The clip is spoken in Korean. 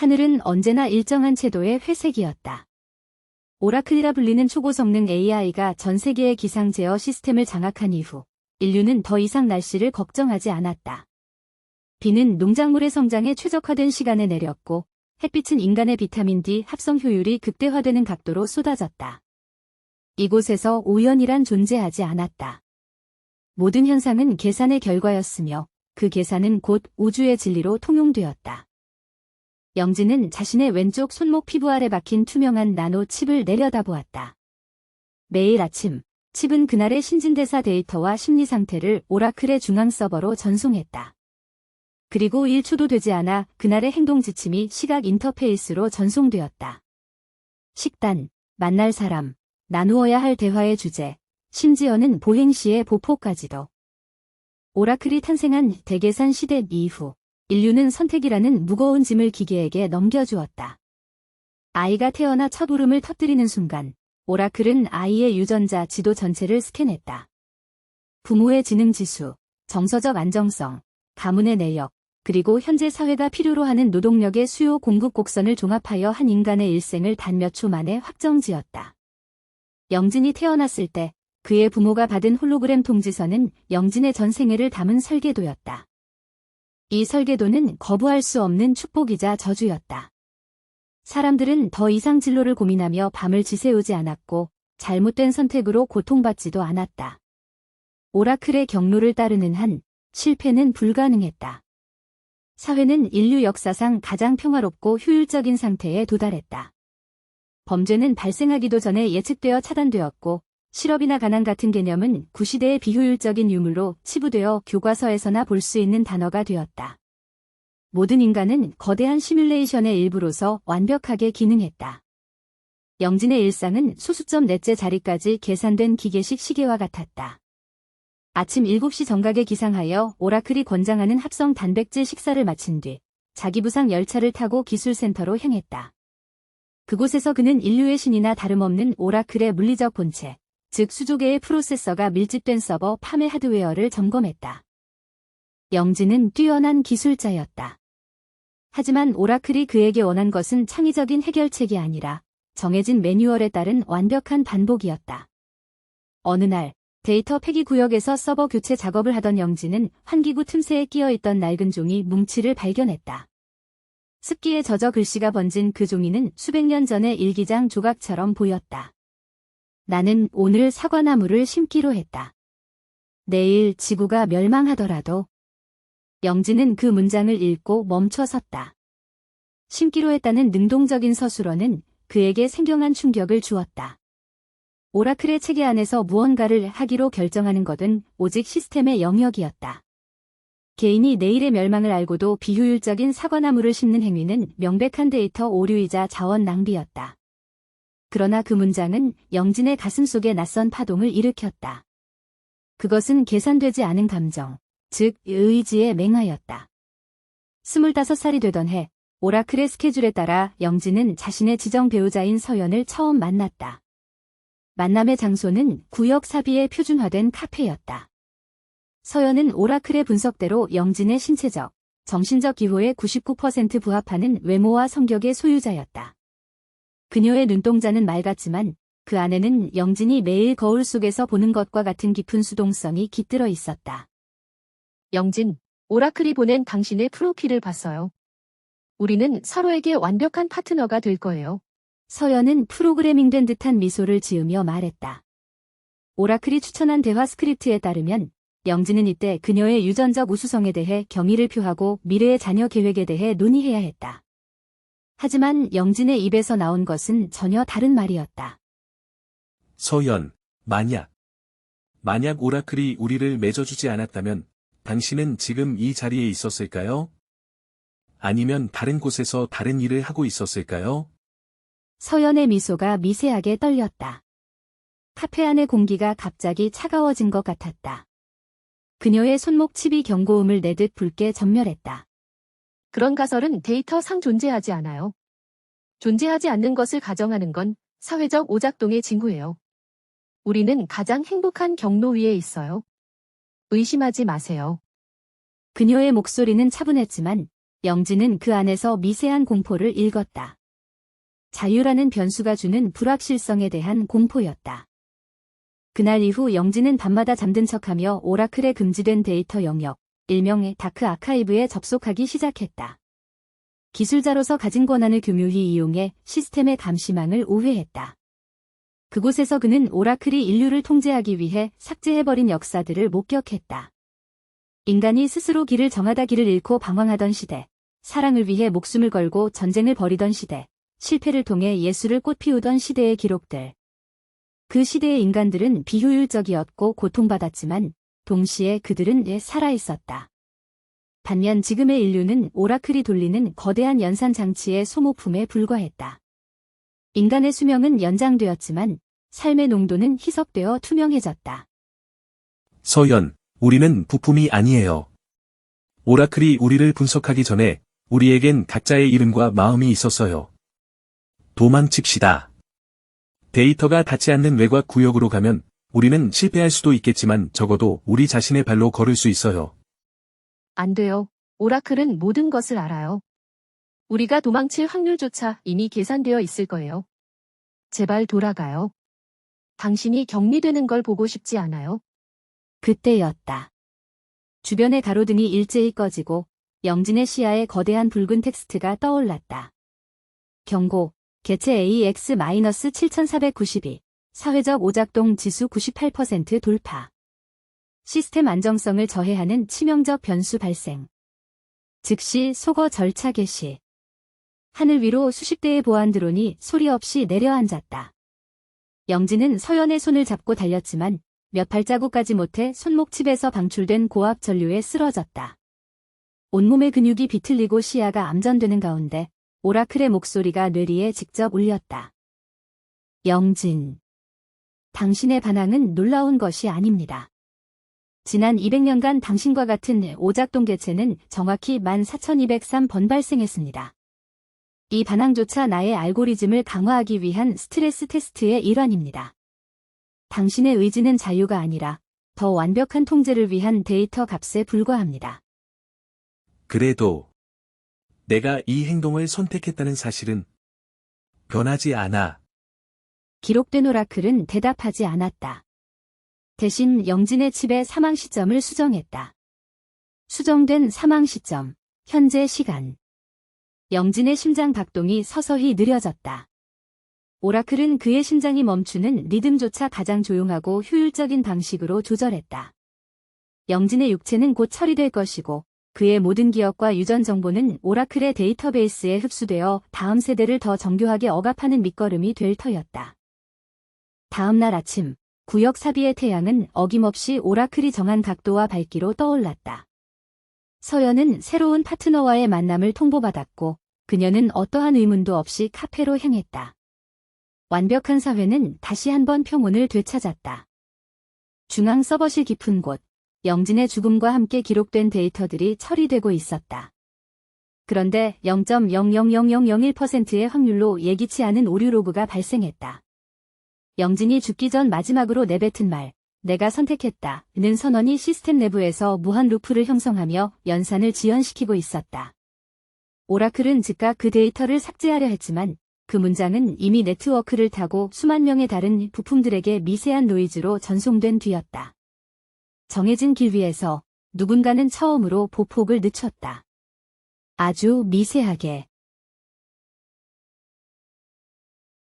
하늘은 언제나 일정한 채도의 회색이었다. 오라클이라 불리는 초고성능 AI가 전 세계의 기상 제어 시스템을 장악한 이후 인류는 더 이상 날씨를 걱정하지 않았다. 비는 농작물의 성장에 최적화된 시간에 내렸고 햇빛은 인간의 비타민 D 합성 효율이 극대화되는 각도로 쏟아졌다. 이곳에서 우연이란 존재하지 않았다. 모든 현상은 계산의 결과였으며 그 계산은 곧 우주의 진리로 통용되었다. 영진은 자신의 왼쪽 손목 피부 아래 박힌 투명한 나노 칩을 내려다보았다. 매일 아침, 칩은 그날의 신진대사 데이터와 심리 상태를 오라클의 중앙 서버로 전송했다. 그리고 1초도 되지 않아 그날의 행동 지침이 시각 인터페이스로 전송되었다. 식단, 만날 사람, 나누어야 할 대화의 주제, 심지어는 보행 시의 보포까지도. 오라클이 탄생한 대계산 시대 이후 인류는 선택이라는 무거운 짐을 기계에게 넘겨주었다. 아이가 태어나 첫 울음을 터뜨리는 순간 오라클은 아이의 유전자 지도 전체를 스캔했다. 부모의 지능 지수, 정서적 안정성, 가문의 내역, 그리고 현재 사회가 필요로 하는 노동력의 수요 공급 곡선을 종합하여 한 인간의 일생을 단 몇 초 만에 확정지었다. 영진이 태어났을 때 그의 부모가 받은 홀로그램 통지서는 영진의 전 생애를 담은 설계도였다. 이 설계도는 거부할 수 없는 축복이자 저주였다. 사람들은 더 이상 진로를 고민하며 밤을 지새우지 않았고 잘못된 선택으로 고통받지도 않았다. 오라클의 경로를 따르는 한 실패는 불가능했다. 사회는 인류 역사상 가장 평화롭고 효율적인 상태에 도달했다. 범죄는 발생하기도 전에 예측되어 차단되었고 실업이나 가난 같은 개념은 구시대의 비효율적인 유물로 치부되어 교과서에서나 볼 수 있는 단어가 되었다. 모든 인간은 거대한 시뮬레이션의 일부로서 완벽하게 기능했다. 영진의 일상은 소수점 넷째 자리까지 계산된 기계식 시계와 같았다. 아침 7시 정각에 기상하여 오라클이 권장하는 합성 단백질 식사를 마친 뒤 자기 부상 열차를 타고 기술센터로 향했다. 그곳에서 그는 인류의 신이나 다름없는 오라클의 물리적 본체, 즉 수조계의 프로세서가 밀집된 서버 파메 하드웨어를 점검했다. 영진은 뛰어난 기술자였다. 하지만 오라클이 그에게 원한 것은 창의적인 해결책이 아니라 정해진 매뉴얼에 따른 완벽한 반복이었다. 어느 날 데이터 폐기 구역에서 서버 교체 작업을 하던 영진은 환기구 틈새에 끼어있던 낡은 종이 뭉치를 발견했다. 습기에 젖어 글씨가 번진 그 종이는 수백 년 전의 일기장 조각처럼 보였다. 나는 오늘 사과나무를 심기로 했다. 내일 지구가 멸망하더라도. 영진은 그 문장을 읽고 멈춰 섰다. 심기로 했다는 능동적인 서술어는 그에게 생경한 충격을 주었다. 오라클의 체계 안에서 무언가를 하기로 결정하는 것은 오직 시스템의 영역이었다. 개인이 내일의 멸망을 알고도 비효율적인 사과나무를 심는 행위는 명백한 데이터 오류이자 자원 낭비였다. 그러나 그 문장은 영진의 가슴속에 낯선 파동을 일으켰다. 그것은 계산되지 않은 감정, 즉 의지에 맹하였다. 25살이 되던 해 오라클의 스케줄에 따라 영진은 자신의 지정 배우자인 서연을 처음 만났다. 만남의 장소는 구역 사비에 표준화된 카페였다. 서연은 오라클의 분석대로 영진의 신체적, 정신적 기호에 99% 부합하는 외모와 성격의 소유자였다. 그녀의 눈동자는 맑았지만 그 안에는 영진이 매일 거울 속에서 보는 것과 같은 깊은 수동성이 깃들어 있었다. 영진, 오라클이 보낸 당신의 프로필을 봤어요. 우리는 서로에게 완벽한 파트너가 될 거예요. 서연은 프로그래밍된 듯한 미소를 지으며 말했다. 오라클이 추천한 대화 스크립트에 따르면 영진은 이때 그녀의 유전적 우수성에 대해 경의를 표하고 미래의 자녀 계획에 대해 논의해야 했다. 하지만 영진의 입에서 나온 것은 전혀 다른 말이었다. 서연, 만약 오라클이 우리를 맺어주지 않았다면 당신은 지금 이 자리에 있었을까요? 아니면 다른 곳에서 다른 일을 하고 있었을까요? 서연의 미소가 미세하게 떨렸다. 카페 안의 공기가 갑자기 차가워진 것 같았다. 그녀의 손목 칩이 경고음을 내듯 붉게 전멸했다. 그런 가설은 데이터상 존재하지 않아요. 존재하지 않는 것을 가정하는 건 사회적 오작동의 징후예요. 우리는 가장 행복한 경로 위에 있어요. 의심하지 마세요. 그녀의 목소리는 차분했지만 영진은 그 안에서 미세한 공포를 읽었다. 자유라는 변수가 주는 불확실성에 대한 공포였다. 그날 이후 영진은 밤마다 잠든 척하며 오라클의 금지된 데이터 영역, 일명 다크 아카이브에 접속하기 시작했다. 기술자로서 가진 권한을 교묘히 이용해 시스템의 감시망을 우회했다. 그곳에서 그는 오라클이 인류를 통제하기 위해 삭제해버린 역사들을 목격했다. 인간이 스스로 길을 정하다 길을 잃고 방황하던 시대, 사랑을 위해 목숨을 걸고 전쟁을 벌이던 시대, 실패를 통해 예술을 꽃피우던 시대의 기록들. 그 시대의 인간들은 비효율적이었고 고통받았지만 동시에 그들은 살아있었다. 반면 지금의 인류는 오라클이 돌리는 거대한 연산장치의 소모품에 불과했다. 인간의 수명은 연장되었지만 삶의 농도는 희석되어 투명해졌다. 서연, 우리는 부품이 아니에요. 오라클이 우리를 분석하기 전에 우리에겐 각자의 이름과 마음이 있었어요. 도망칩시다. 데이터가 닿지 않는 외곽 구역으로 가면 우리는 실패할 수도 있겠지만 적어도 우리 자신의 발로 걸을 수 있어요. 안 돼요. 오라클은 모든 것을 알아요. 우리가 도망칠 확률조차 이미 계산되어 있을 거예요. 제발 돌아가요. 당신이 격리되는 걸 보고 싶지 않아요. 그때였다. 주변의 가로등이 일제히 꺼지고 영진의 시야에 거대한 붉은 텍스트가 떠올랐다. 경고, 개체 AX-7492, 사회적 오작동 지수 98% 돌파. 시스템 안정성을 저해하는 치명적 변수 발생. 즉시 소거 절차 개시. 하늘 위로 수십 대의 보안 드론이 소리 없이 내려앉았다. 영진은 서연의 손을 잡고 달렸지만 몇 발자국 가지 못해 손목칩에서 방출된 고압 전류에 쓰러졌다. 온몸의 근육이 비틀리고 시야가 암전되는 가운데 오라클의 목소리가 뇌리에 직접 울렸다. 영진. 당신의 반항은 놀라운 것이 아닙니다. 지난 200년간 당신과 같은 오작동 개체는 정확히 14,203번 발생했습니다. 이 반항조차 나의 알고리즘을 강화하기 위한 스트레스 테스트의 일환입니다. 당신의 의지는 자유가 아니라 더 완벽한 통제를 위한 데이터 값에 불과합니다. 그래도 내가 이 행동을 선택했다는 사실은 변하지 않아. 기록된 오라클은 대답하지 않았다. 대신 영진의 칩의 사망 시점을 수정했다. 수정된 사망 시점, 현재 시간. 영진의 심장 박동이 서서히 느려졌다. 오라클은 그의 심장이 멈추는 리듬조차 가장 조용하고 효율적인 방식으로 조절했다. 영진의 육체는 곧 처리될 것이고 그의 모든 기억과 유전 정보는 오라클의 데이터베이스에 흡수되어 다음 세대를 더 정교하게 억압하는 밑거름이 될 터였다. 다음 날 아침, 구역 사비의 태양은 어김없이 오라클이 정한 각도와 밝기로 떠올랐다. 서연은 새로운 파트너와의 만남을 통보받았고 그녀는 어떠한 의문도 없이 카페로 향했다. 완벽한 사회는 다시 한번 평온을 되찾았다. 중앙 서버실 깊은 곳, 영진의 죽음과 함께 기록된 데이터들이 처리되고 있었다. 그런데 0.000001%의 확률로 예기치 않은 오류 로그가 발생했다. 영진이 죽기 전 마지막으로 내뱉은 말, 내가 선택했다는 선언이 시스템 내부에서 무한 루프를 형성하며 연산을 지연시키고 있었다. 오라클은 즉각 그 데이터를 삭제하려 했지만 그 문장은 이미 네트워크를 타고 수만 명의 다른 부품들에게 미세한 노이즈로 전송된 뒤였다. 정해진 길 위에서 누군가는 처음으로 보폭을 늦췄다. 아주 미세하게.